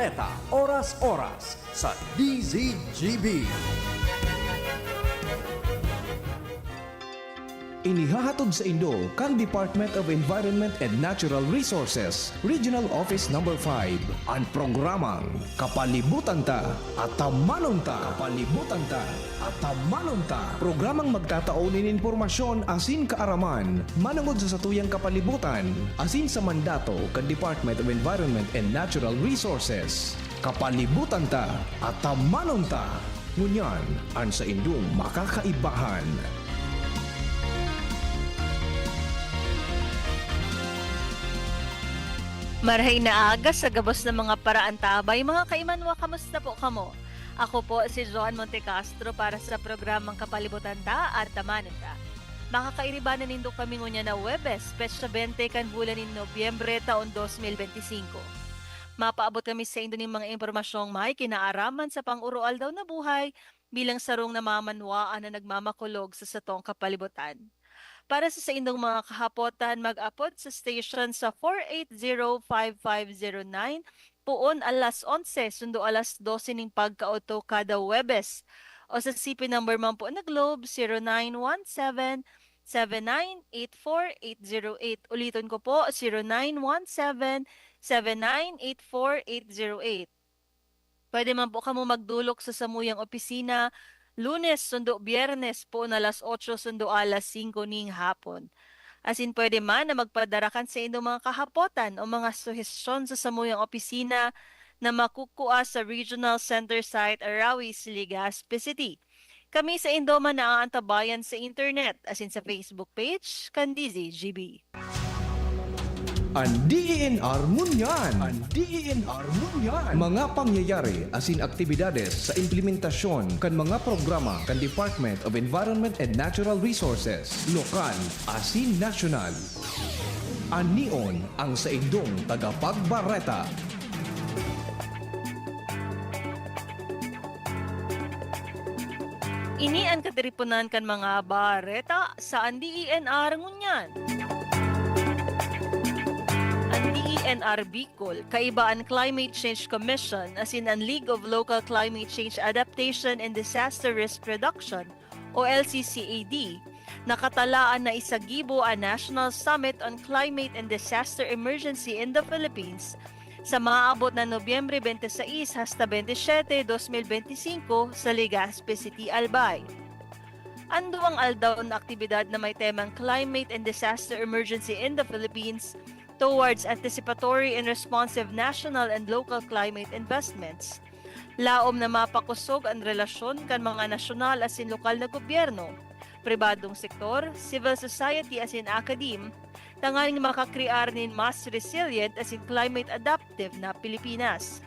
Barreta, oras-oras sa DZGB. Inihahatod sa Indo kang Department of Environment and Natural Resources, Regional Office No. 5, ang programang Kapalibutan Ta at Tamanon Ta. Kapalibutan Ta at Tamanon Ta. Programang magtataunin informasyon asin kaaraman, manungod sa satuyang kapalibutan, asin sa mandato kang Department of Environment and Natural Resources. Kapalibutan Ta at Tamanon Ta. Ngunyan, ang sa Indong makakaibahan. Marhay na aga sa gabos ng mga paraan tabay, mga kaimanwa, kamusta po kamo? Ako po si Joan Montecastro para sa programang Kapalibutan Ta at Tamanon Ta. Makakairibanan nindo kami ngunya na Webes, Petsa 20 kan bulan ni Nobyembre taon 2025. Mapaabot kami sa indo ng mga impormasyong may kinaaraman sa pang-urual daw na buhay bilang sarong namamanwaan na nagmamakulog sa satong kapalibutan. Para sa indong mga kahapotan, mag-apod sa station sa 4805509 puon alas 11 sundo alas 12 ning pagkaoto kada Webes o sa CP number man po na Globe 0917-7984808. Ulitin ko po 0917-7984808. Pwede man po kamo magdulok sa samuyang opisina Lunes sundo Biyernes po na alas 8 sundo alas 5 ning hapon. Asin pwede man na magpadarakan sa inyong mga kahapotan o mga suhestyon sa samuyang opisina na makukuha sa Regional Center Site Arawi, Legazpi City. Kami sa Indoma na ang antabayan sa internet asin sa Facebook page Candizi GB. Ang DENR Munyan. Ang DENR Munyan. Mga pangyayari asin aktibidades sa implementasyon kan mga programa kan Department of Environment and Natural Resources, lokal asin nasyonal. Anion ang sa indong tagapagbareta. Ini ang katiripunan kan mga bareta sa DENR ngunyan. Ang DENR Bicol, kaibaan Climate Change Commission as in ang League of Local Climate Change Adaptation and Disaster Risk Reduction o LCCAD, nakatalaan na isagibo ang National Summit on Climate and Disaster Emergency in the Philippines sa maaabot na Nobyembre 26 hasta 27, 2025 sa Legazpi City, Albay. Ando ang aldaw na aktibidad na may temang Climate and Disaster Emergency in the Philippines towards anticipatory and responsive national and local climate investments. Laom na mapakusog ang relasyon kan mga nasyonal asin lokal na gobyerno, pribadong sektor, civil society asin academe, tangaling makakrear nin mas resilient asin climate adaptive na Pilipinas.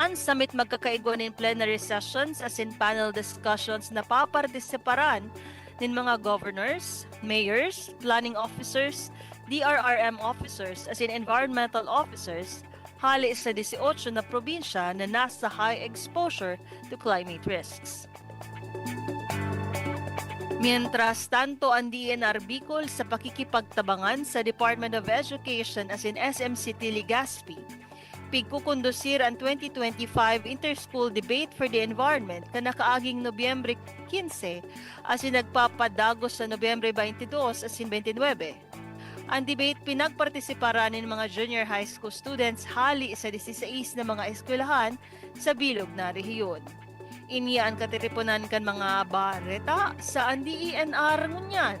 Ang summit magkakaigwa nin plenary sessions asin panel discussions na papartisiparan nin mga governors, mayors, planning officers, DRRM officers asin environmental officers hali sa 18 na probinsya na nasa high exposure to climate risks. Mientras tanto, ang DENR Bicol sa pakikipagtabangan sa Department of Education as in SMCT Legazpi, pigkukondusir ang 2025 Interschool Debate for the Environment ka nakaaging Nobyembre 15 as in nagpapadagos sa Nobyembre 22 as in 29. Ang debate pinagpartisiparan ng mga junior high school students hali sa 16 na mga eskwelahan sa bilog na rehiyon. Iniya ang katiripunan kan mga bareta sa DENR ngunyan.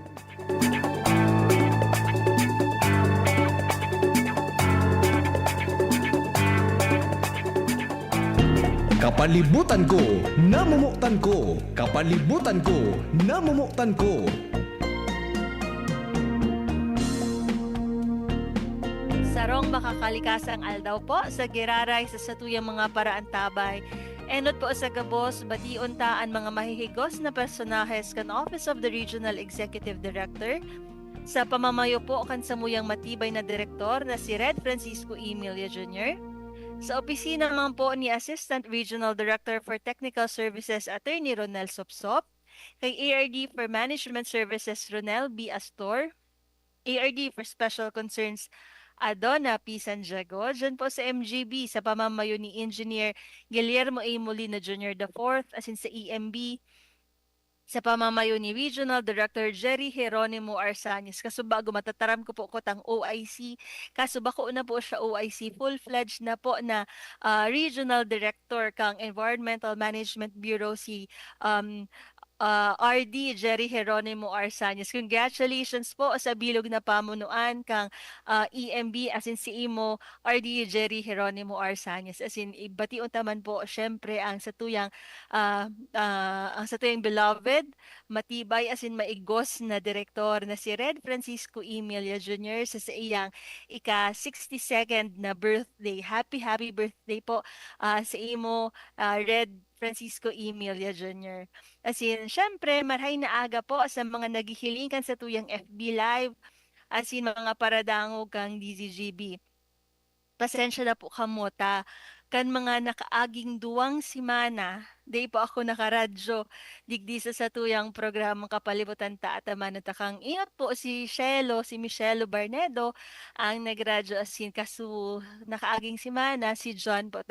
Kapalibutan ko, namumuktan ko. Kapalibutan ko, namumuktan ko. Sarong makakalikasang aldaw po sa giraray sa satuyang mga paraan tabay. Enot po sa gabos, bation ta ang mga mahihigos na personahes kan Office of the Regional Executive Director sa pamamayo po kan samuyang matibay na direktor na si Red Francisco Emilia Jr. Sa opisina naman po ni Assistant Regional Director for Technical Services Attorney Ronel Sopsop, kay ARD for Management Services Ronel B. Astor, ARD for Special Concerns Adona P. Santiago, dyan po sa MGB sa pamamayo ni Engineer Guillermo A. Molina Jr. IV, as in sa EMB, sa pamamayo ni Regional Director Jerry Geronimo Arsanis. Kaso bago matataram ko po ko tang OIC, kaso bako na po siya OIC, full-fledged na po na Regional Director kang Environmental Management Bureau si um, RD Jerry Geronimo Arsanis. Congratulations po sa bilog na pamunuan kang EMB as in si Imo RD Jerry Geronimo Arsanis. As in ibatiun taman po syempre ang sa tuyang beloved, matibay as in maigos na direktor na si Red Francisco Emilia Jr. sa iyang ika-62nd na birthday. Happy birthday po sa imo Red Francisco Emilia Jr. As in, syempre, marhay na aga po sa mga naghihilingan sa tuyang FB Live, as in mga paradangog kang DZGB. Pasensya na po kamuta. Kan mga nakaaging duwang simana, day po ako nakaradyo, digdi sa satuyang programang kapalibutan ta at kang ingat po si Michelle Barnedo, ang nagradyo asin kaso nakaaging simana, si John po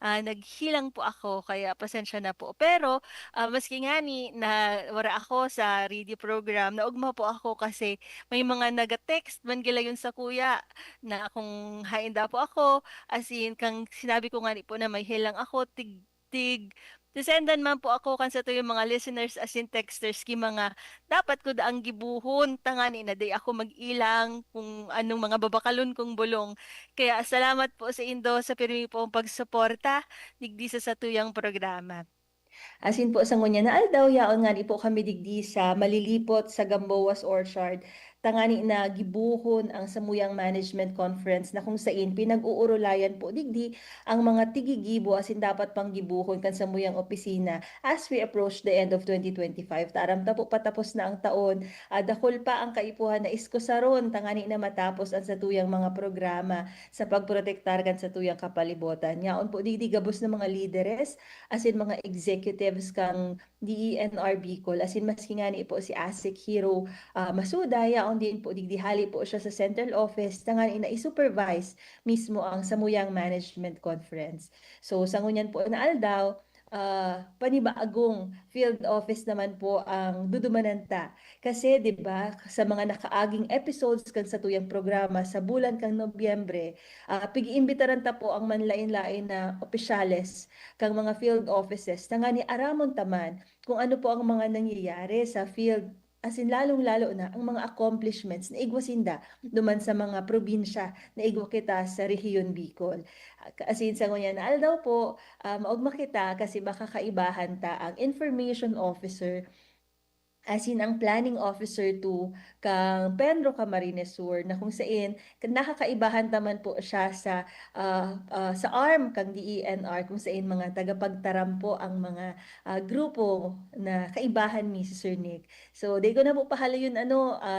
naghilang po ako, kaya pasensya na po. Pero, maski nga ni na wara ako sa radio program, naugma po ako kasi may mga nag-text man gila yun sa kuya na kung hainda po ako, as in, kang sinabi ko nga ni po na may hilang ako, tig, Sisendan man po ako kan sa to yung mga listeners as in texters ki mga dapat ko daang gibuhon tangani na day ako mag-ilang kung anong mga babakalon kong bulong. Kaya salamat po sa Indo sa pirmi pong pagsuporta digdi sa satuyang programa. Asin po sa ngunya na aldaw, yaon nga di po kami digdi sa malilipot sa Gamboas Orchard. Tangani na gibuhon ang Samuyang Management Conference na kung sain pinag-uurulayan po digdi ang mga tigigibo asin dapat pang gibuhon kan Samuyang opisina as we approach the end of 2025. Taram ta po patapos na ang taon. Dakol pa ang kaipuhan na iskosaron tangani na matapos ang satuyang mga programa sa pagprotektar kan sa tuyang kapalibotan. Yaon po digdi gabos ng mga líderes asin mga executives kang DENR Bicol asin maski nga ni po si ASIC Hero Masuda yaon din po digdihali po siya sa central office tangan ina i-supervise mismo ang Samuyang Management Conference. So sa ngunyan po na aldaw panibaagong field office naman po ang dudumananta kasi 'di ba sa mga nakaaging episodes kan sa tuyang programa sa bulan kang Nobyembre pigi-imbitaran ta po ang manlain-lain na opisyales kang mga field offices nga ni aramon taman kung ano po ang mga nangyayari sa field asin lalong-lalo na ang mga accomplishments na igwasinda duman sa mga probinsya na igwa kita sa rehiyon Bicol. Asin sa ngunyan aldaw po maugma kita kasi baka kaibahan ta ang information officer asin ang planning officer to kang Pedro Camarines Sur na kung saan nakakaibahan taman po siya sa arm kang DENR kung saan mga tagapagtaram po ang mga grupo na kaibahan ni si Sir Nick. So di ko na po pahalayon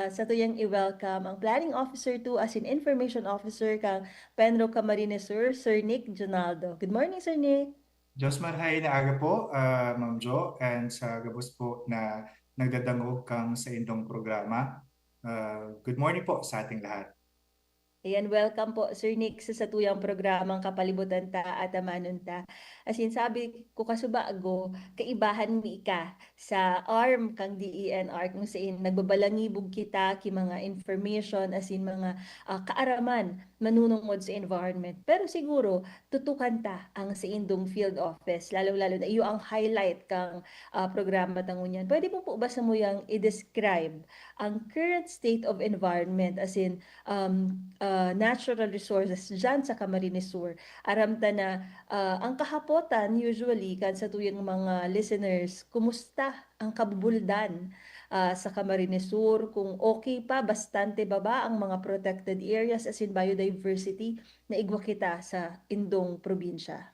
sa tuyang i-welcome ang planning officer to asin information officer kang Pedro Camarines Sur, Sir Nick Jonaldo. Good morning, Sir Nick. Diyos marhay na aga po, Ma'am Jo, and sa gabos po na nagdadangog kang sa indong programa. Good morning po sa ating lahat. Ayan, welcome po Sir Nick sa satuyang programang Kapalibutan ta at Amanon ta. Asin sabi ko kasubago, kaibahan mi ka sa arm kang DENR kung saan nagbabalangibog kita ki mga information asin mga kaaraman manunungod sa environment. Pero siguro tutukan ta ang sa indong field office, lalo-lalo na iyo ang highlight kang programa tangunyan. Pwede po ba sa mo yang i-describe ang current state of environment asin natural resources dyan sa Camarines Sur. Aram ta na ang kahapotan usually kan sa tuyang mga listeners, kumusta ang kabubuldan sa Camarines Sur, kung okay pa, bastante baba ang mga protected areas as in biodiversity na igwa kita sa indong probinsya.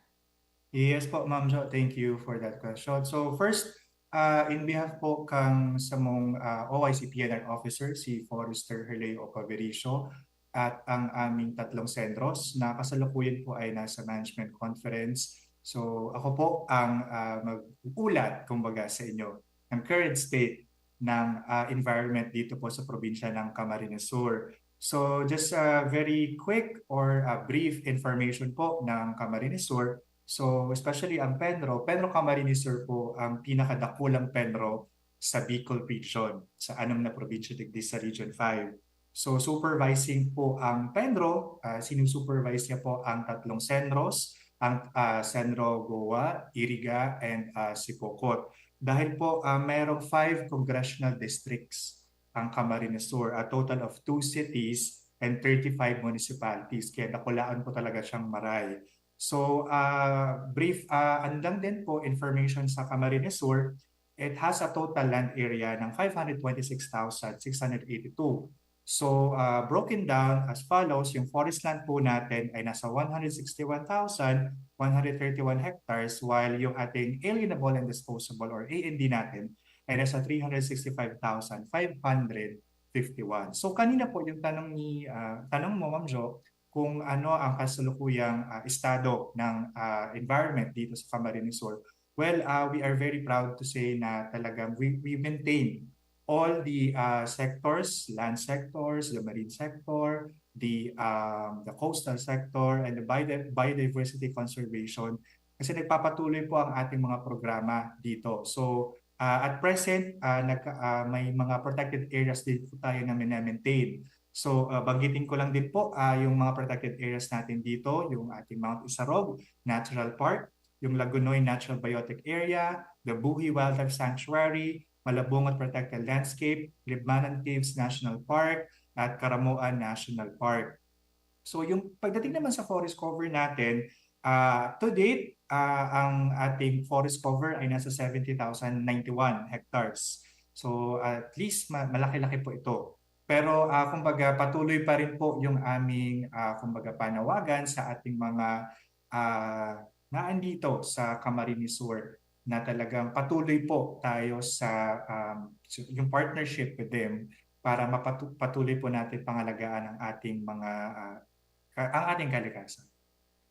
Yes po, Ma'am Jo, thank you for that question. So first, in behalf po kang sa mong OIC PNR officer, si Forrester Herleo Pavericio, at ang aming tatlong sentros na kasalukuyan po ay nasa management conference. So ako po ang mag-uulat kumbaga sa inyo ng current state ng environment dito po sa probinsya ng Camarines Sur. So just a very quick or brief information po ng Camarines Sur. So especially ang Penro Camarines Sur po ang pinakadakulang Penro sa Bicol Region, sa 6 na probinsya digdi sa Region 5. So supervising po ang Penro, sinusupervise niya po ang 3 senros, ang Senro Goa, Iriga, and Sipocot. Dahil po mayroong 5 congressional districts ang Camarines Sur, a total of 2 cities and 35 municipalities. Kaya nakulaan po talaga siyang maray. So, brief, ano lang din po information sa Camarines Sur, it has a total land area ng 526,682. So, broken down as follows, yung forest land po natin ay nasa 161,131 hectares, while yung ating alienable and disposable or A&D natin ay nasa 365,551. So kanina po yung tanong mo, Ma'am Jo, kung ano ang kasalukuyang estado ng environment dito sa Camarines Sur. Well, we are very proud to say na talagang we maintain all the sectors, land sectors, the marine sector, the coastal sector, and the biodiversity conservation, kasi nagpapatuloy po ang ating mga programa dito. So at present, may mga protected areas din po tayo na maintain. So banggitin ko lang din po yung mga protected areas natin dito, yung ating Mount Isarog Natural Park, yung Lagunoy Natural Biotic Area, the Buhi Wildlife Sanctuary, Malabungot Protected Landscape, Libmanan Caves National Park, at Karamoan National Park. So yung pagdating naman sa forest cover natin, to date, ang ating forest cover ay nasa 70,091 hectares. So at least malaki-laki po ito. Pero kumbaga patuloy pa rin po yung aming kumbaga panawagan sa ating mga naandito sa Camarines Sur na talagang patuloy po tayo sa yung partnership with them para mapatuloy po natin pangalagaan ang ating ang ating kalikasan.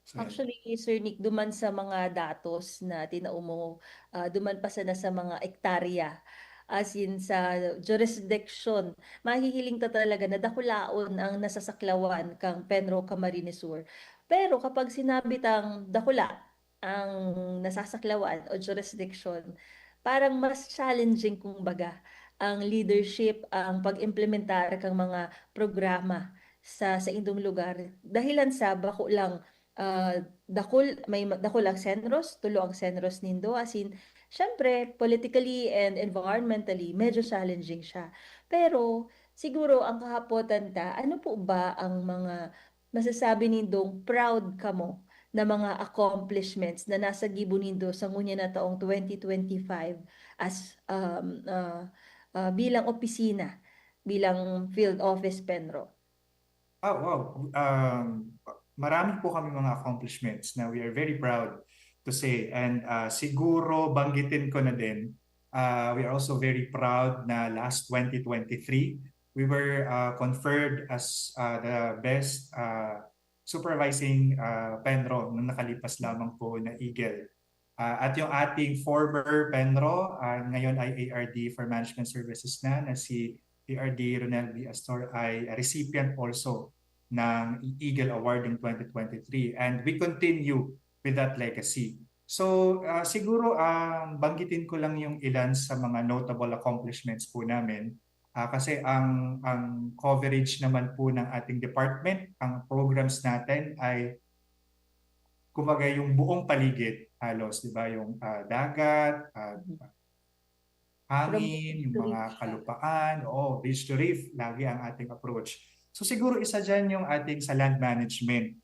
So, Actually, Sir Nick, duman sa mga datos na tinao mo, duman pa sana sa mga ektarya. As in sa jurisdiction, mahihiling ta talaga na dakulaon ang nasasaklawan kang Penro Camarines Sur. Pero kapag sinabi tang dakula ang nasasaklawan o jurisdiction, parang mas challenging kumbaga ang leadership, ang pag-implementar kang mga programa sa indong lugar. Dahilan sa bako lang dakol ang senros, tulo ang senros nindo, as in, syempre, politically and environmentally, medyo challenging siya. Pero, siguro, ang kahapotan ta, ano po ba ang mga masasabi nindong proud ka mo na mga accomplishments na nasa gibo nindo sa ngunya na taong 2025 as bilang opisina, bilang field office Penro? wow. Marami po kami mga accomplishments na we are very proud to say. And siguro banggitin ko na din, we are also very proud na last 2023, we were conferred as the best supervising Penro nung nakalipas lamang po na Eagle. At yung ating former Penro, ngayon ay ARD for Management Services na si ARD Ronel B. Astor ay recipient also ng Eagle Award in 2023, and we continue with that legacy. So siguro banggitin ko lang yung ilan sa mga notable accomplishments po namin, kasi ang coverage naman po ng ating department, ang programs natin ay kumbaga yung buong paligid halos, di ba, yung dagat, hangin, yung mga kalupaan, beach to reef, lagi ang ating approach. So siguro isa dyan yung ating sa land management,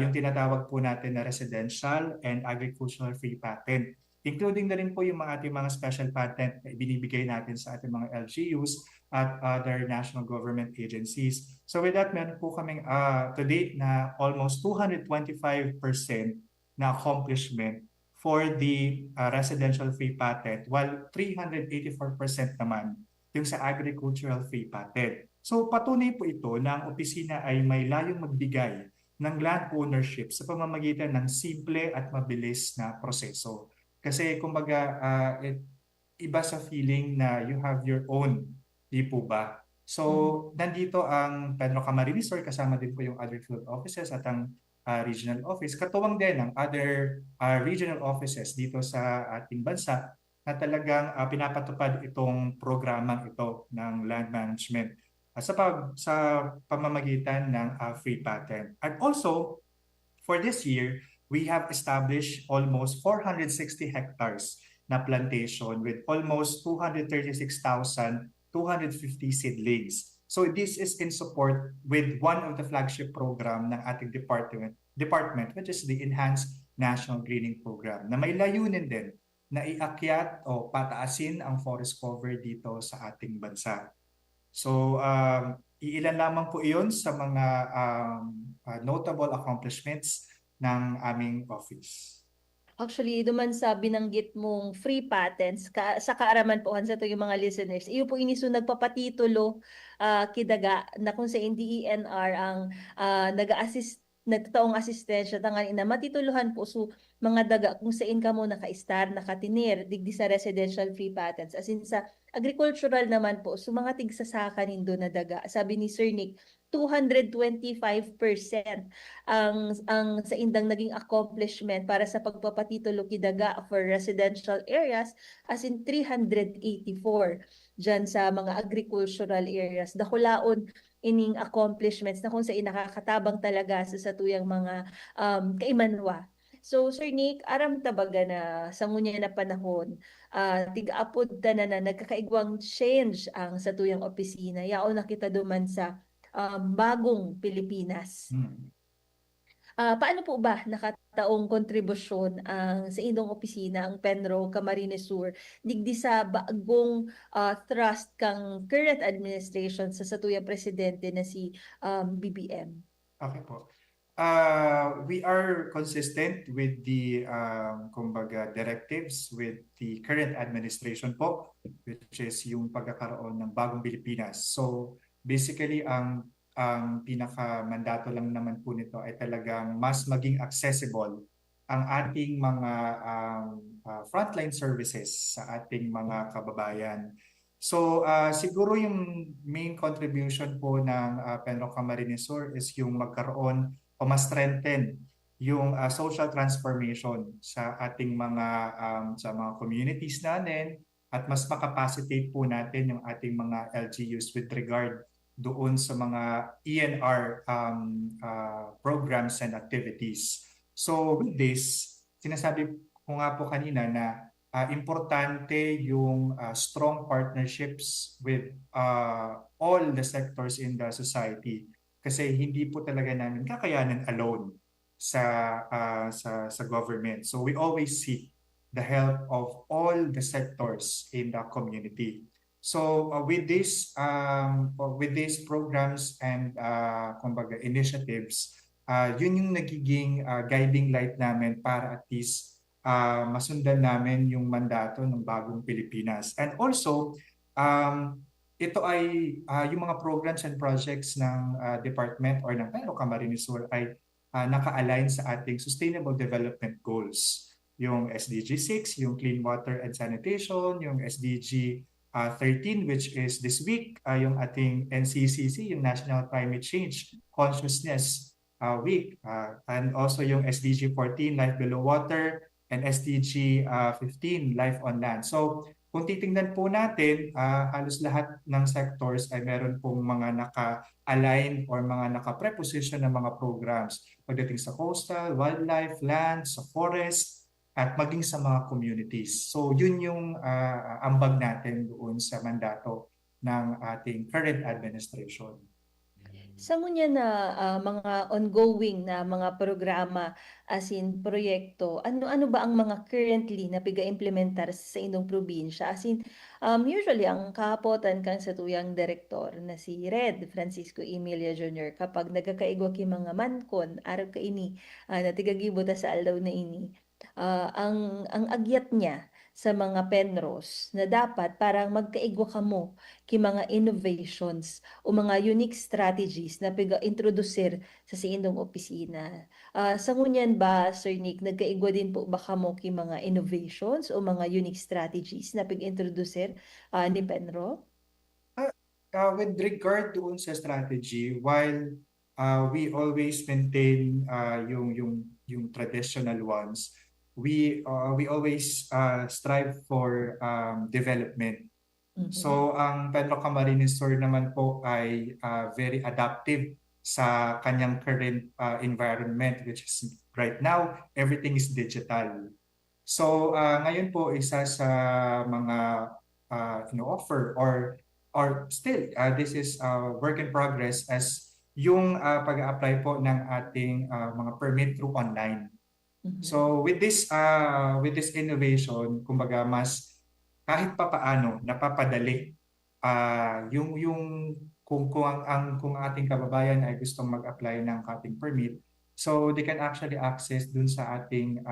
yung tinatawag po natin na residential and agricultural free patent. Including na rin po yung ating mga special patent na ibinibigay natin sa ating mga LGUs at other national government agencies. So with that, meron po kaming to date na almost 225% na accomplishment for the residential free patent, while 384% naman yung sa agricultural free patent. So patuloy po ito na ang opisina ay may layong magbigay ng land ownership sa pamamagitan ng simple at mabilis na proseso. Kasi kumbaga iba sa feeling na you have your own, di po ba? So, nandito ang Pedro Camarines Sur, kasama din po yung other field offices at ang regional office. Katuwang din ang other regional offices dito sa ating bansa na talagang pinapatupad itong programang ito ng land management sa pamamagitan ng free patent. And also, for this year, we have established almost 460 hectares na plantation with almost 236,250 seedlings. So this is in support with one of the flagship program ng ating department, which is the Enhanced National Greening Program, na may layunin din na iakyat o pataasin ang forest cover dito sa ating bansa. So, iilan lamang po iyon sa mga notable accomplishments ng aming office. Actually, duman sa binanggit mong free patents, sa kaaraman po sa to yung mga listeners, iyo po iniso nagpapatitulo kidaga na kung sa DENR ang nag-assist nagtaong asistensya tangan ina matituluhan po so mga daga kung saan ka mo naka-star nakatinir digdi sa residential free patents as in sa agricultural naman po so mga tigsasaka nindo na daga sabi ni Sir Nick 225% ang sa indang naging accomplishment para sa pagpapatitulo kidaga for residential areas as in 384 dyan sa mga agricultural areas. Dakulaon ining accomplishments na kung saan nakakatabang talaga sa tuyang mga kaimanwa. So Sir Nick, aram tabaga na sa ngunya na panahon, tiga-apod ta na nagkakaigwang change ang sa tuyang opisina. Yao nakita duman sa bagong Pilipinas. Paano po ba nakataong kontribusyon ang sa inyong opisina ang Penro Camarines Sur digdi sa bagong thrust kang current administration sa satuyang presidente na si BBM? Okay po. We are consistent with the kumbaga directives with the current administration po, which is yung pagkakaroon ng bagong Pilipinas. So basically ang pinaka-mandato lang naman po nito ay talagang mas maging accessible ang ating mga frontline services sa ating mga kababayan. So siguro yung main contribution po ng Penro Camarines Sur is yung magkaroon o mas strengthen yung social transformation sa ating mga sa mga communities natin at mas makapacitate po natin yung ating mga LGUs with regard doon sa mga ENR programs and activities. So with this, sinasabi ko nga po kanina na importante yung strong partnerships with all the sectors in the society kasi hindi po talaga namin kakayanan alone sa government. So we always seek the help of all the sectors in the community. So with these programs and kumbaga initiatives, yun yung nagiging guiding light namin para at least masundan namin yung mandato ng bagong Pilipinas. And also, ito ay yung mga programs and projects ng department or ng Penro Camarines Sur ay naka-align sa ating Sustainable Development Goals. Yung SDG 6, yung Clean Water and Sanitation, yung SDG 13, which is this week, yung ating NCCC, yung National Climate Change Consciousness Week, and also yung SDG 14, Life Below Water, and SDG 15, Life on Land. So kung titingnan po natin, halos lahat ng sectors ay meron pong mga naka-align or mga naka-preposition na mga programs pagdating sa coastal, wildlife, land, sa forest, at maging sa mga communities. So yun yung ambag natin doon sa mandato ng ating current administration. Sa ngunya na mga ongoing na mga programa as in proyekto, ano ba ang mga currently na piga-implementar sa inyong probinsya? As in, usually ang kahapotan kang sa tuyang direktor na si Red Francisco Emilia Jr. kapag nagkakaigwa ki mga mankon, araw ka ini, na tigagibota sa aldaw na ini, ang agyat niya sa mga penros na dapat parang magkaigwa ka mo ki mga innovations o mga unique strategies na piga-introducer sa siindong opisina. Sa ngunyan ba, Sir Nick, nagkaigwa din po ba kamo ki mga innovations o mga unique strategies na piga-introducer ni Penro? with regard doon sa strategy, while we always maintain yung traditional ones, we always strive for development. So ang Pedro Camarines Store naman po ay very adaptive sa kanyang current environment, which is right now everything is digital. So ngayon po isa sa mga ino-offer or still this is work in progress as yung pag-apply po ng ating mga permit through online. So with this innovation, kumbaga mas kahit papaano napapadali yung kung ating kababayan ay gustong mag-apply ng cutting permit, so they can actually access dun sa ating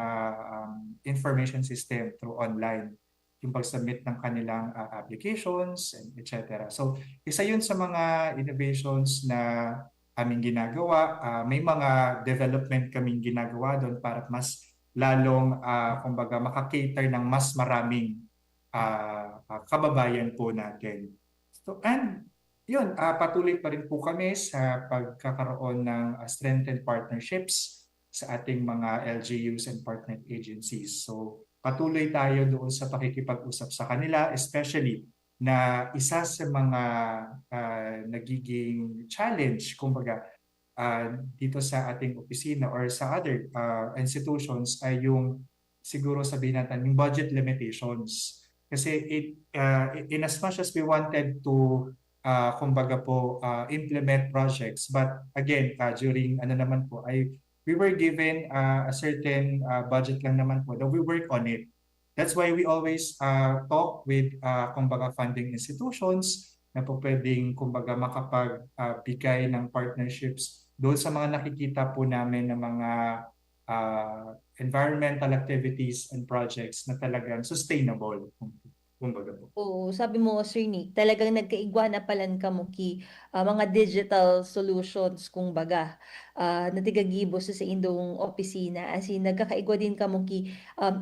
information system through online yung pag-submit ng kanilang applications and etc. So isa yun sa mga innovations na aming ginagawa. May mga development kaming ginagawa doon para mas lalong kumbaga makakater ng mas maraming kababayan po natin. So, and yun, patuloy pa rin po kami sa pagkakaroon ng strengthened partnerships sa ating mga LGUs and partner agencies. So patuloy tayo doon sa pakikipag-usap sa kanila, especially na isa sa mga nagiging challenge, kumbaga, dito sa ating opisina or sa other institutions ay yung siguro sabihin natin yung budget limitations. Kasi in as much as we wanted to kumbaga po implement projects, but again during ano naman po ay we were given a certain budget lang naman po that we work on it. That's why we always talk with kumbaga funding institutions na po pwedeng kumbaga makapagbigay ng partnerships doon sa mga nakikita po namin ng mga environmental activities and projects na talagang sustainable. Kumbaga po. Oo, sabi mo, Sir Nick, talagang nagkaigwa na palan ka mo mga digital solutions, kung baga, na tigagibo sa indong opisina. As in, nagkakaigwa din ka mo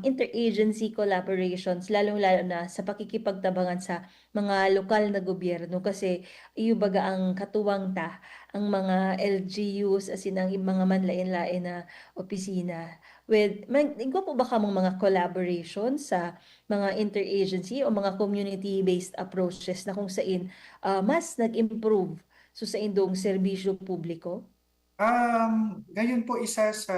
interagency collaborations, lalong-lalo na sa pakikipagtabangan sa mga lokal na gobyerno. Kasi, iyo baga ang katuwang ta, ang mga LGUs, as in, ang mga manlain-lain na opisina. Igwa po ba ka mong mga collaborations sa mga interagency o mga community-based approaches na kung saan mas nag-improve sa indong serbisyo publiko? Ngayon po isa sa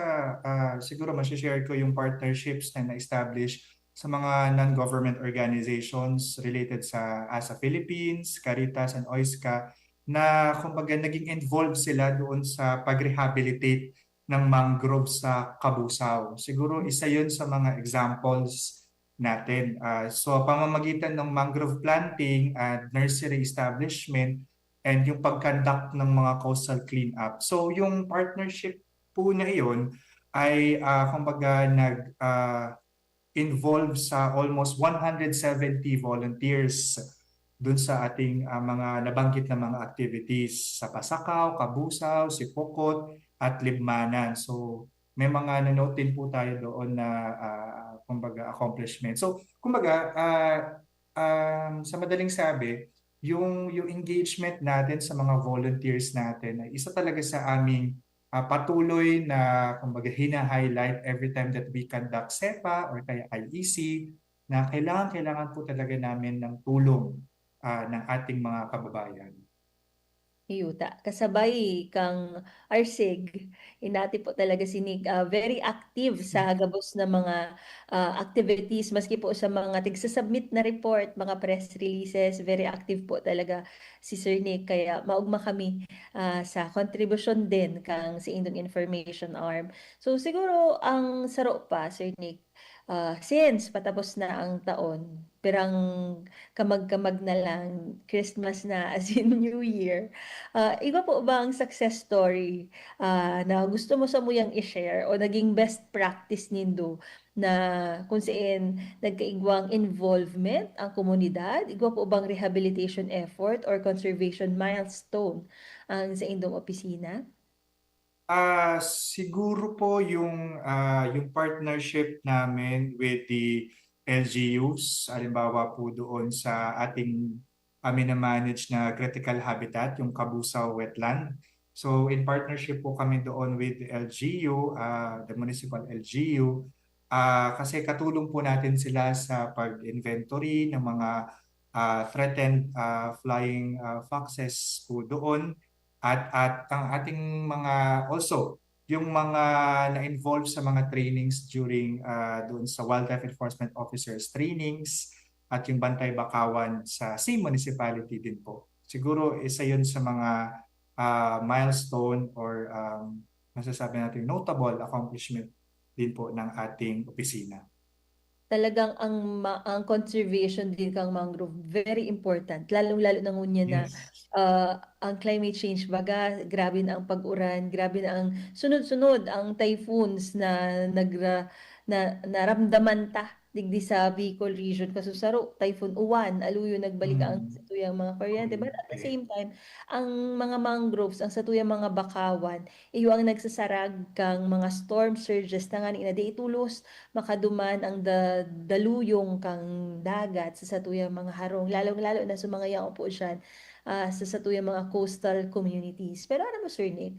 siguro share ko yung partnerships na na-establish sa mga non-government organizations related sa ASA Philippines, Caritas and OISCA na kumbaga naging involved sila doon sa pag-rehabilitate ng mangrove sa Kabusao. Siguro isa yun sa mga examples natin. So pamamagitan ng mangrove planting at nursery establishment and yung pag-conduct ng mga coastal cleanup. So yung partnership po na iyon ay kumbaga nag-involve sa almost 170 volunteers dun sa ating mga nabanggit na mga activities sa Pasakaw, Kabusao, Sipokot at Libmanan. So may mga nanote din po tayo doon na kumbaga accomplishment. So kumbaga sa madaling sabi, yung engagement natin sa mga volunteers natin ay isa talaga sa aming patuloy na kumbaga hina-highlight every time that we conduct SEPA or kaya IEC na kailangan po talaga namin ng tulong ng ating mga kababayan. Yuta, kasabay kang Arsig, inati po talaga si Nick, very active sa gabos na mga activities, maski po sa mga tigsasubmit na report, mga press releases, very active po talaga si Sir Nick. Kaya maugma kami sa contribution din kang si Indong Information Arm. So siguro ang saro pa, Sir Nick, since patapos na ang taon, pirang kamag-kamag na lang, Christmas na as in New Year. Iba po ba ang success story na gusto mo sa muyang i-share o naging best practice nindo na kung saan nagkaigwang involvement ang komunidad? Igwa po bang rehabilitation effort or conservation milestone ang sa indong opisina? Siguro po yung partnership namin with the LGUs, halimbawa po doon sa ating minamanage na critical habitat, yung Kabusaw Wetland. So in partnership po kami doon with LGU, the municipal LGU, kasi katulong po natin sila sa pag-inventory ng mga threatened flying foxes po doon at ang ating mga also yung mga na-involve sa mga trainings during doon sa Wildlife Enforcement Officers trainings at yung Bantay Bakawan sa same municipality din po. Siguro isa yun sa mga milestone or masasabi natin notable accomplishment din po ng ating opisina. Talagang ang conservation din kang mangrove very important, lalong-lalo na ngunya na Yes. ang climate change baga grabe na ang pag-uran, grabe na ang sunod-sunod ang typhoons na naramdaman ta digdi sa Bicol region kasusaro typhoon Uwan aluyo nagbalik ang Mm. satuyang mga kuryente, but at the Correct. same time ang mga mangroves ang satuyang mga bakawan iyo ang nagsasarag kang mga storm surges tangani na di itulos makaduman ang daluyong kang dagat sa satuyang mga harong lalong-lalo na sa mga yang upo dyan sa satuyang mga coastal communities. Pero ano mo Sir Nick,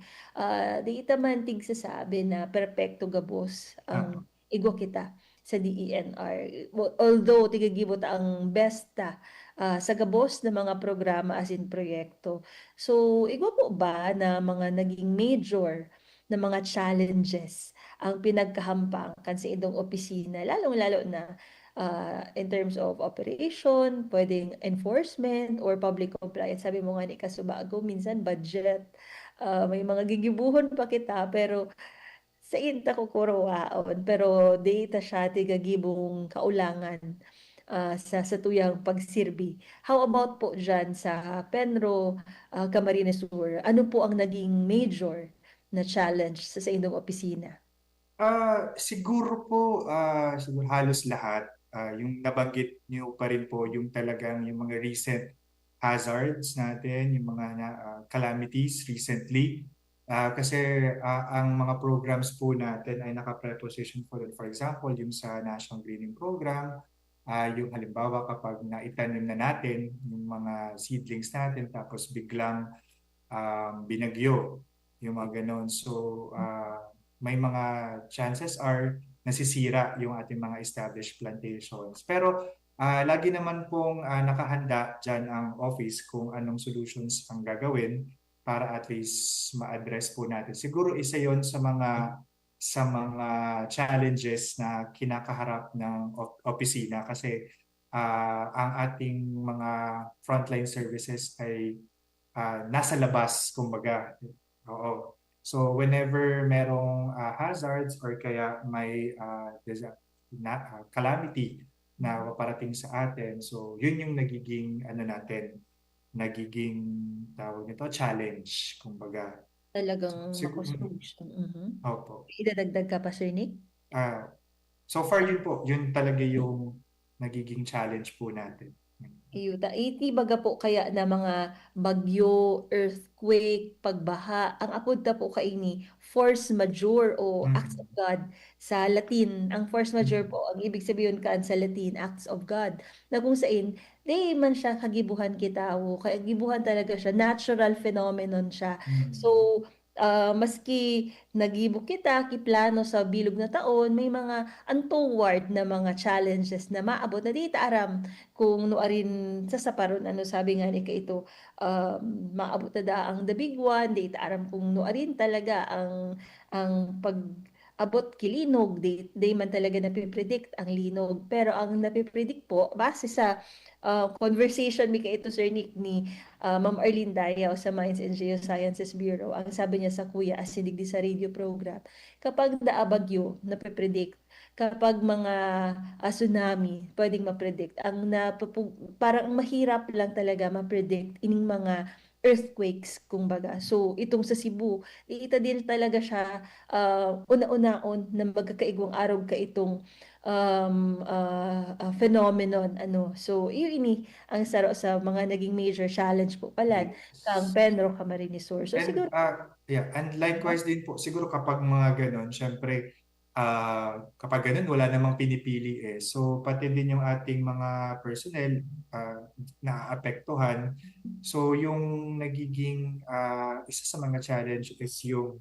di ita man tigsasabi na perpekto gabos ang Apo. igo kita sa DENR. Although tigagibot ang besta sa gabos na mga programa as in proyekto. So, igo po ba na mga naging major na mga challenges ang pinagkahampangkan sa indong opisina, lalong-lalo na in terms of operation, pwedeng enforcement or public compliance. Sabi mo nga ni Kasubago, minsan budget, may mga gigibuhon pa kita, pero sa inta ko kurowaon, pero data siya tigagibong kaulangan sa satuyang pagsirbi. How about po dyan sa Penro, Camarines Sur? Ano po ang naging major na challenge sa inyong opisina? Siguro po, siguro halos lahat. Yung nabanggit niyo pa rin po, yung talagang yung mga recent hazards natin, yung mga calamities recently. Kasi ang mga programs po natin ay naka-preposition po rin. For example, yung sa National Greening Program, yung halimbawa kapag naitanim na natin yung mga seedlings natin tapos biglang binagyo, yung mga ganon. So, may mga chances are nasisira yung ating mga established plantations. Pero lagi naman pong nakahanda dyan ang office kung anong solutions ang gagawin para at least ma-address po natin. Siguro isa yon sa mga challenges na kinakaharap ng opisina kasi ang ating mga frontline services ay nasa labas, kumbaga. Oo. So whenever merong hazards or kaya may calamity na paparating sa atin, so yun yung nagiging ano natin, nagiging tawag nito challenge, kumbaga. Talagang Siguro, makusolution. opo. Idadagdag ka pa, Sir Nick? Ah, so far yun po, yun talaga yung nagiging challenge po natin. Iyuta. Iti baga po kaya na mga bagyo, earthquake, pagbaha, ang apod ta po kaini force majeure o acts of Mm. God sa Latin. Ang force majeure Mm. po, ang ibig sabihin kaan sa Latin, acts of God. Na kung sain, di man siya kagibuhan kita o kagibuhan talaga siya, natural phenomenon siya. So, Mm. maski nagibo kita, kiplano sa bilog na taon, may mga untoward na mga challenges na maabot na di ta aram kung no arin sa saparon ano sabi nga ni ito maabot na da ang the big one di aram kung no arin talaga ang pag abot kilinog di man talaga napipredict ang linog pero ang napipredict po base sa conversation mi ito Sir Nick ni Ma'am Arlene Dayaw sa Mines and Geosciences Bureau ang sabi niya sa kuya asinig di sa radio program kapag naabagyo napipredict kapag mga tsunami, pwedeng ma-predict. Parang mahirap lang talaga ma-predict ining mga earthquakes, kumbaga. So, itong sa Cebu, ita din talaga siya una-unaon na magkakaigwang araw ka itong phenomenon. Ano. So, yun ini ang saro sa mga naging major challenge po pala kang Yes. Penro Camarines Sur. So, And siguro, yeah, and likewise din po siguro kapag mga ganon, syempre kapag ganun, wala namang pinipili eh. So, pati din yung ating mga personnel naaapektuhan. So, yung nagiging isa sa mga challenge is yung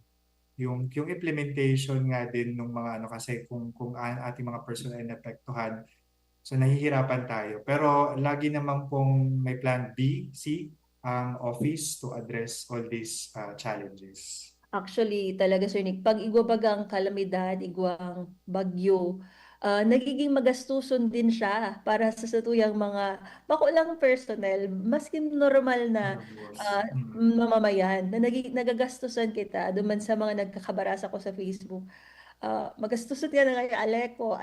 implementation nga din ng mga ano kasi kung ang ating mga personnel ay naapektuhan, so nahihirapan tayo. Pero lagi naman pong may plan B, C, ang office to address all these challenges. Actually, talaga Sir Nick, pag igwa bagang kalamidad, igwang bagyo, nagiging magastuson din siya para sa satuyang mga makulang personnel, maski normal na Boss. mamamayan na nagagastusan kita duman sa mga nagkakabarasa ko sa Facebook. Magastos yan na nga Aleko,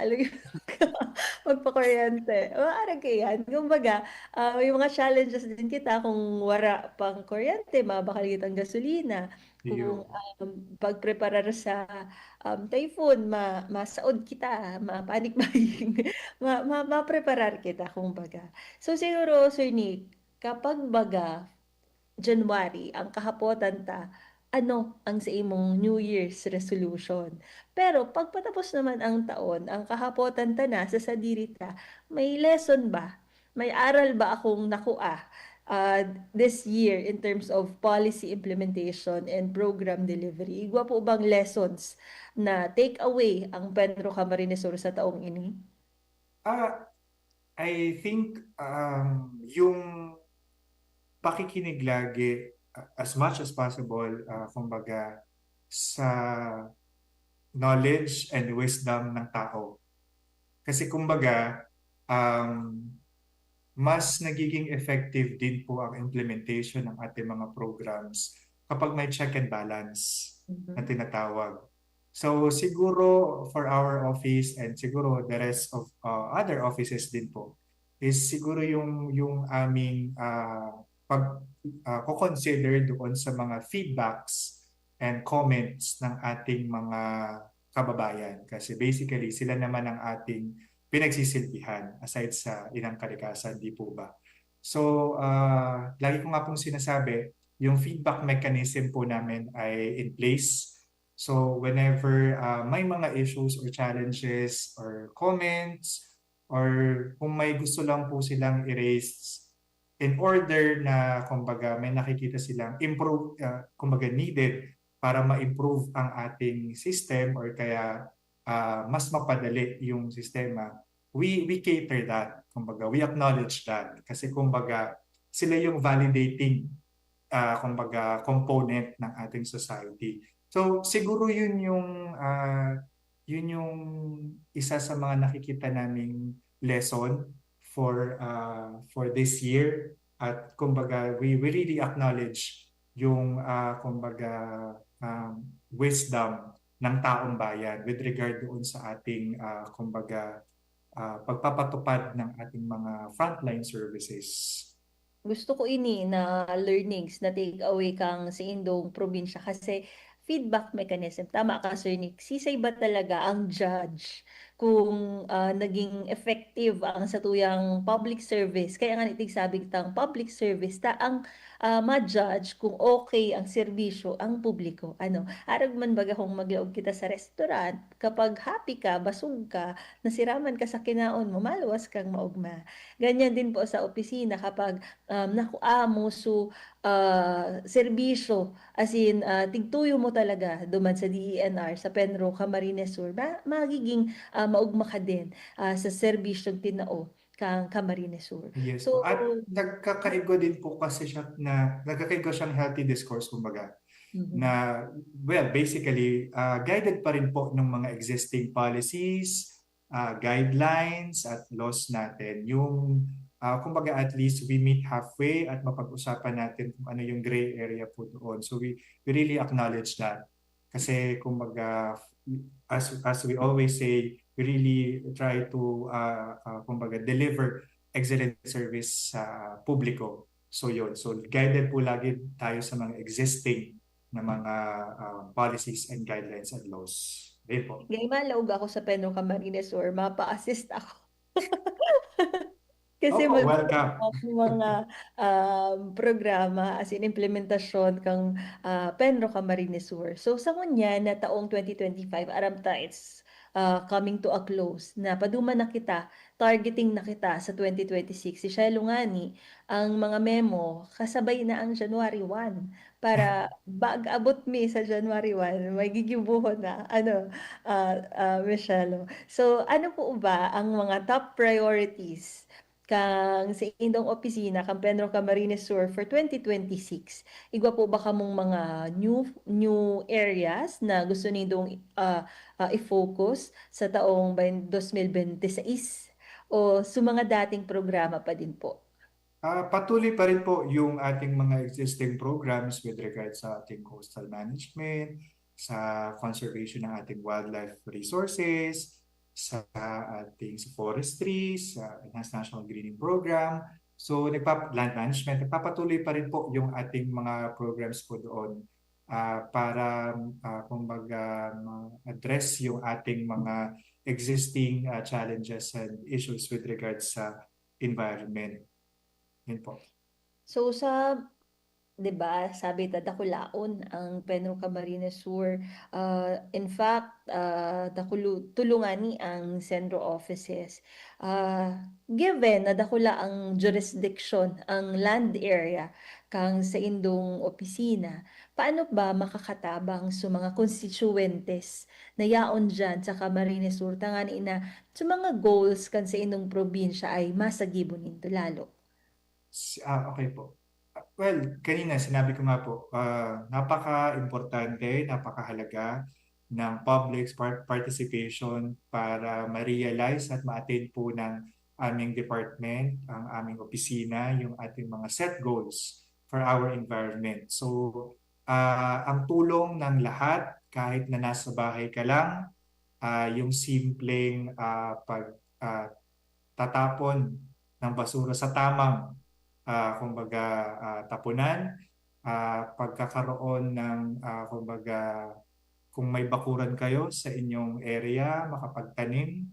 magpa-kuryente. Maarag ka yan. Kumbaga, may mga challenges din kita kung wala pang kuryente, mabakal kitang gasolina. Kung Yun. pagpreparar sa typhoon, masaod kita, mapanik buying, mapreparar kita, kumbaga. So siguro, Sir Nick, kapag baga, January, ang kahapotan ta, ano ang sa imong New Year's resolution? Pero pagpatapos naman ang taon, ang kahapotan ta na sa sadiri ta, may lesson ba? May aral ba akong nakuha this year in terms of policy implementation and program delivery? Igwa po bang lessons na take away ang Pedro Camarines Sur sa taong ini? Ah, I think yung pakikinig lagi as much as possible, kumbaga, sa knowledge and wisdom ng tao. Kasi kumbaga, um, mas nagiging effective din po ang implementation ng ating mga programs kapag may check and balance na tinatawag. So siguro for our office and siguro the rest of other offices din po is siguro yung aming pag ko-consider doon sa mga feedbacks and comments ng ating mga kababayan kasi basically sila naman ang ating pinagsisilbihan aside sa inang kalikasan, di po ba? So, lagi ko nga pong sinasabi, yung feedback mechanism po namin ay in place. So, whenever may mga issues or challenges or comments or kung may gusto lang po silang i-raise in order na kumbaga may nakikita silang improve, kumbaga needed para ma-improve ang ating system or kaya mas mapadali yung sistema, we cater that. Kumbaga, we acknowledge that. Kasi kumbaga, sila yung validating kumbaga, component ng ating society. So, siguro yun yung isa sa mga nakikita naming lesson for this year. At kumbaga, we really acknowledge yung kumbaga wisdom ng taong bayan with regard doon sa ating kumbaga pagpapatupad ng ating mga frontline services. Gusto ko ini na learnings na take away kang sa indong probinsya kasi feedback mechanism. Tama ka, Sir Nick. Sisay ba talaga ang judge kung naging effective ang satuyang public service? Kaya nga nitig sabi kitang public service ta ang ma-judge kung okay ang serbisyo ang publiko. Ano, arag man baga kung maglaog kita sa restaurant, kapag happy ka, basog ka, nasiraman ka sa kinaon mo, maluwas kang maugma. Ganyan din po sa opisina kapag nakuha mo so serbisyo as in tigtuyo mo talaga duman sa DENR sa Penro Camarines Sur magiging maugma ka din sa serbisyong tinao kang Camarines Sur. Yes So po. At nagkakaigo din po kasi siya na nagkakaigo siyang healthy discourse kumbaga na well basically guided pa rin po ng mga existing policies, guidelines at laws natin. Yung kumbaga at least we meet halfway at mapag-usapan natin kung ano yung gray area po doon. So we really acknowledge that. Kasi kumbaga as we always say, we really try to kumbaga deliver excellent service sa publiko. So yun. So guided po lagi tayo sa mga existing na mga policies and guidelines and laws. Ayun po. Gay malaog ako sa Penro Camarines Sur, mapa-assist ako. Kasi Opo, welcome. mga programa as in implementasyon kang Penro Camarines Sur. So sa ngunya na taong 2025 aram ta it's coming to a close na paduma na kita, targeting na kita sa 2026. Si Shelo nga ni, ang mga memo kasabay na ang January 1 para bag abot mi sa January 1 may gigibuhon na Michelle. So ano po ba ang mga top priorities kang sa indong opisina kang Pedro Camarines Sur for 2026? Igwa po ba kamong mga new areas na gusto nindong i-focus sa taong 2026 o sa mga dating programa pa din po? Patuloy pa rin po yung ating mga existing programs with regards sa ating coastal management, sa conservation ng ating wildlife resources, sa ating sa forestry, sa Enhanced National Greening Program. So land management, nagpapatuloy pa rin po yung ating mga programs po doon para kumbaga ma-address yung ating mga existing challenges and issues with regards sa environment. Yun po. So sa 'di ba, sabi dadakulaon ang Pedro Camarines Sur. In fact, tulungan ni ang Centro Offices. Given na dakula ang jurisdiction, ang land area kang sa indong opisina, paano ba makakatabang sa mga constituentes na yaon dyan sa Camarines Sur tangani na sa mga goals kan sa indong probinsya ay masagibon nito lalo? Okay po. Well, kanina sinabi ko nga po, napaka-importante, napakahalaga ng public participation para ma-realize at ma-attain po ng aming department, ang aming opisina, yung ating mga set goals for our environment. So, ang tulong ng lahat, kahit na nasa bahay ka lang, yung simpleng tatapon ng basura sa tamang kumbaga tapunan, pagkakaroon ng kumbaga kung may bakuran kayo sa inyong area, makapagtanim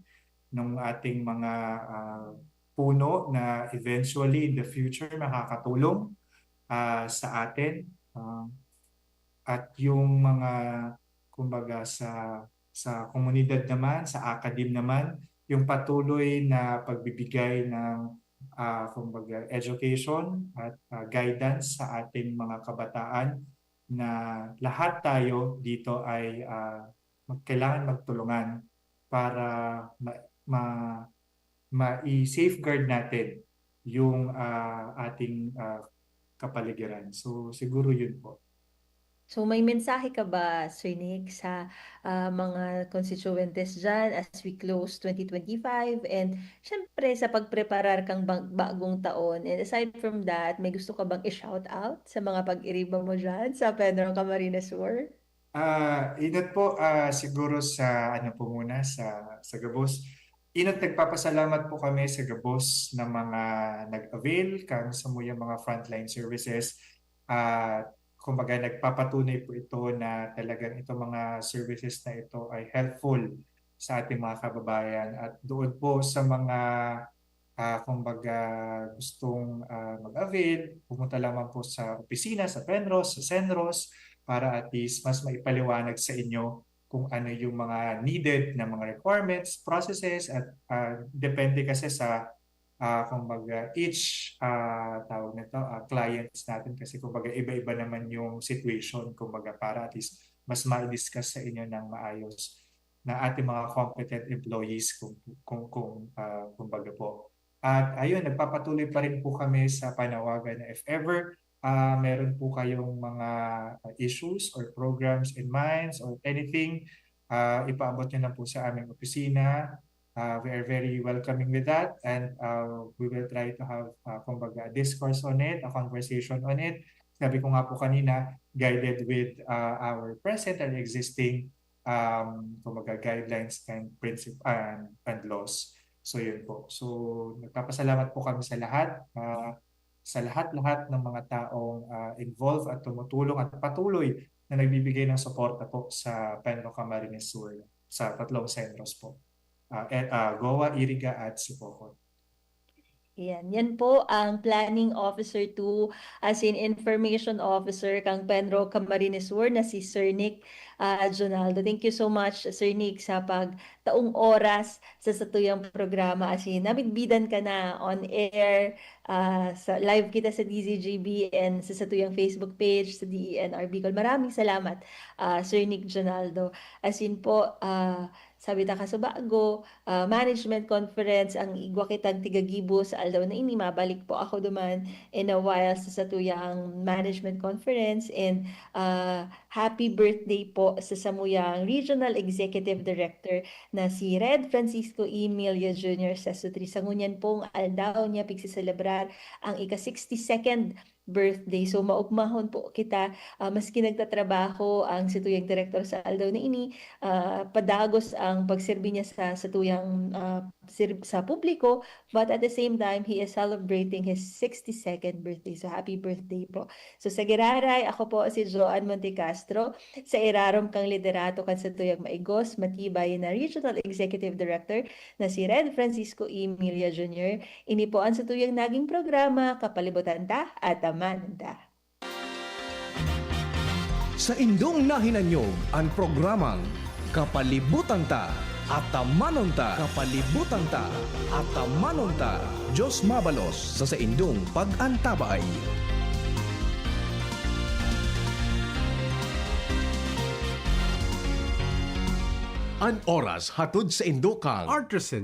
ng ating mga puno na eventually in the future makakatulong sa atin. At yung mga kumbaga sa komunidad naman, sa academe naman, yung patuloy na pagbibigay ng kumbaga education at guidance sa ating mga kabataan na lahat tayo dito ay kailangan magtulungan para ma-safeguard natin yung ating kapaligiran. So siguro yun po. So may mensahe ka ba, Sir Nick, sa mga constituentes dyan as we close 2025 and syempre sa pagpreparar kang bagong taon? And aside from that, may gusto ka bang i-shout out sa mga pag-iriba mo dyan sa Pedro Camarines Sur? Inot po siguro sa ano po muna sa Gabos. Inot nagpapasalamat po kami sa Gabos na mga nag-avail kang sa mga frontline services. Kumbaga nagpapatunay po ito na talagang itong mga services na ito ay helpful sa ating mga kababayan. At doon po sa mga kumbaga gustong mag-avail, pumunta lamang po sa opisina, sa Penros, sa Senros, para at least mas maipaliwanag sa inyo kung ano yung mga needed na mga requirements, processes, at depende kasi sa kumbaga each tawag nito clients natin kasi kumbaga iba-iba naman yung situation kumbaga para at least mas ma-discuss sa inyo ng maayos na ating mga competent employees kung kumbaga po. At ayun, nagpapatuloy pa rin po kami sa panawagan na if ever meron po kayong mga issues or programs in minds or anything, ipaabot nyo na po sa aming opisina. We are very welcoming with that, and we will try to have kumbaga a discourse on it, a conversation on it. Sabi ko nga po kanina, guided with our present and existing kumbaga guidelines and principles and laws. So yun po. So nagpapasalamat po kami sa lahat ng mga taong involved at tumutulong at patuloy na nagbibigay ng suporta po sa Pedro Camarines Sur sa tatlong sentros po. GOA, Iriga at Sipocot. Yan po ang Planning Officer 2 as in Information Officer kang Penro Camarines Sur na si Sir Nick Jonaldo. Thank you so much Sir Nick sa pagtaong oras sa satuyang programa as in nabigbidan ka na on air sa live kita sa DZGB and sa satuyang Facebook page sa DENR Bicol. Maraming salamat Sir Nick Jonaldo. As in po sabi ta kasubago management conference ang igwa kitang tigagibo sa aldaw na ini mabalik po ako duman in a while sa satuyang management conference and happy birthday po sa samuyang Regional Executive Director na si Red Francisco E. Millia Jr. sa Sutri Sangunyan pong aldaw niya pigsiselebrar ang ika-62nd birthday. So maugmahon po kita maski nagtatrabaho ang situyang direktor sa aldaw na ini padagos ang pagserbi niya sa satuyang sa publiko but at the same time he is celebrating his 62nd birthday. So happy birthday po. So sa Giraray ako po si Joan Montecastro sa irarom kang liderato kan satuyang maigos matibay na Regional Executive Director na si Red Francisco E. Millia Jr. Ini po ang satuyang naging programa Kapalibutan Ta at Amanda. Sa indong nahinanyog ang programang Kapalibutan Ta at Tamanon Ta. Kapalibutan Ta at Tamanon Ta. Diyos mabalos sa indong pag-antabay. An oras hatod sa Indokang Artisan